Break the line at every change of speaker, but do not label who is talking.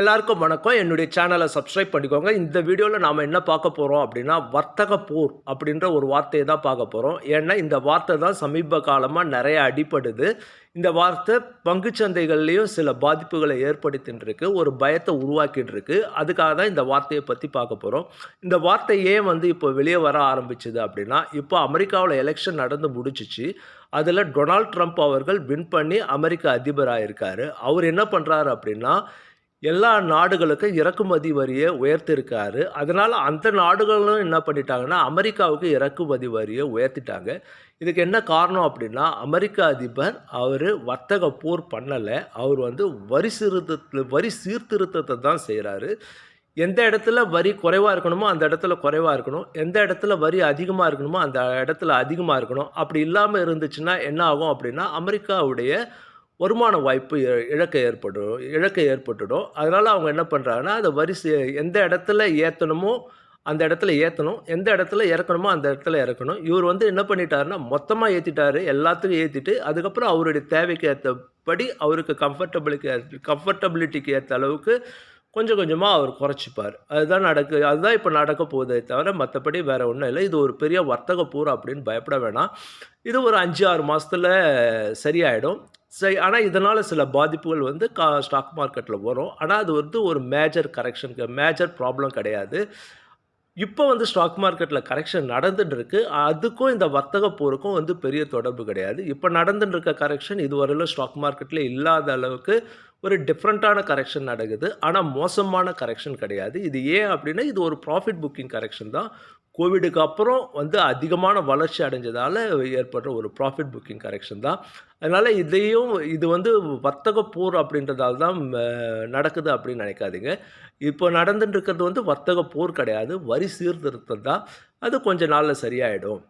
எல்லாருக்கும் வணக்கம். என்னுடைய சேனலை சப்ஸ்கிரைப் பண்ணிக்கோங்க. இந்த வீடியோவில் நாம் என்ன பார்க்க போகிறோம் அப்படின்னா, வர்த்தக போர் அப்படின்ற ஒரு வார்த்தையை தான் பார்க்க போகிறோம். ஏன்னா இந்த வார்த்தை தான் சமீப காலமாக நிறைய அடிபடுது. இந்த வார்த்தை பங்குச்சந்தைகள்லேயும் சில பாதிப்புகளை ஏற்படுத்தின்னு இருக்கு, ஒரு பயத்தை உருவாக்கிட்டு இருக்கு. அதுக்காக தான் இந்த வார்த்தையை பற்றி பார்க்க போகிறோம். இந்த வார்த்தை ஏன் இப்போ வெளியே வர ஆரம்பிச்சுது அப்படின்னா, இப்போ அமெரிக்காவில் எலெக்ஷன் நடந்து முடிச்சிச்சு. அதில் டொனால்ட் ட்ரம்ப் அவர்கள் வின் பண்ணி அமெரிக்க அதிபராக இருக்கார். அவர் என்ன பண்ணுறாரு அப்படின்னா, எல்லா நாடுகளுக்கும் இறக்குமதி வரியை உயர்த்திருக்காரு. அதனால் அந்த நாடுகளும் என்ன பண்ணிட்டாங்கன்னா, அமெரிக்காவுக்கு இறக்குமதி வரியை உயர்த்திட்டாங்க. இதுக்கு என்ன காரணம் அப்படின்னா, அமெரிக்க அதிபர் அவர் வர்த்தக போர் பண்ணலை. அவர் வரி சீர்திருத்தத்தை தான் செய்கிறாரு. எந்த இடத்துல வரி குறைவாக இருக்கணுமோ அந்த இடத்துல குறைவாக இருக்கணும். எந்த இடத்துல வரி அதிகமாக இருக்கணுமோ அந்த இடத்துல அதிகமாக இருக்கணும். அப்படி இல்லாமல் இருந்துச்சுன்னா என்ன ஆகும் அப்படின்னா, அமெரிக்காவுடைய வருமான வாய்ப்பு இழக்க ஏற்பட்டுடும். அதனால் அவங்க என்ன பண்ணுறாங்கன்னா, அதை எந்த இடத்துல ஏற்றணுமோ அந்த இடத்துல ஏற்றணும், எந்த இடத்துல இறக்கணுமோ அந்த இடத்துல இறக்கணும். இவர் என்ன பண்ணிட்டாருன்னா, மொத்தமாக ஏற்றிட்டாரு, எல்லாத்துக்கும் ஏற்றிட்டு அதுக்கப்புறம் அவருடைய தேவைக்கு ஏற்றபடி அவருக்கு கம்ஃபர்டபிலிட்டிக்கு ஏற்ற அளவுக்கு கொஞ்சம் கொஞ்சமாக அவர் குறைச்சிப்பார். அதுதான் இப்போ நடக்க போகுதே தவிர மற்றபடி வேறு ஒன்றும் இல்லை. இது ஒரு பெரிய வர்த்தக போர் அப்படின்னு பயப்பட வேணாம். இது ஒரு 5, 6 மாதத்தில் சரியாயிடும். சரி, ஆனால் இதனால் சில பாதிப்புகள் ஸ்டாக் மார்க்கெட்டில் வரும். ஆனால் அது ஒரு மேஜர் ப்ராப்ளம் கிடையாது. இப்போ ஸ்டாக் மார்க்கெட்டில் கரெக்ஷன் நடந்துட்டு இருக்கு. அதுக்கும் இந்த வர்த்தக போருக்கும் பெரிய தொடர்பு கிடையாது. இப்போ நடந்துட்டு இருக்க கரெக்ஷன் இதுவரையிலும் ஸ்டாக் மார்க்கெட்டில் இல்லாத அளவுக்கு ஒரு டிஃப்ரெண்ட்டான கரெக்ஷன் நடக்குது. ஆனால் மோசமான கரெக்ஷன் கிடையாது. இது ஏன் அப்படின்னா, இது ஒரு ப்ராஃபிட் புக்கிங் கரெக்ஷன் தான். கோவிடுக்கு அப்புறம் அதிகமான வளர்ச்சி அடைஞ்சதால் ஏற்படுற ஒரு ப்ராஃபிட் புக்கிங் கரெக்ஷன் தான். அதனால் இது வர்த்தக போர் அப்படின்றதால தான் நடக்குது அப்படின்னு நினைக்காதீங்க. இப்போ நடந்துட்டு இருக்கிறது வர்த்தக போர் கிடையாது, வரி சீர்திருத்தம் தான். அது கொஞ்ச நாளில் சரியாயிடும்.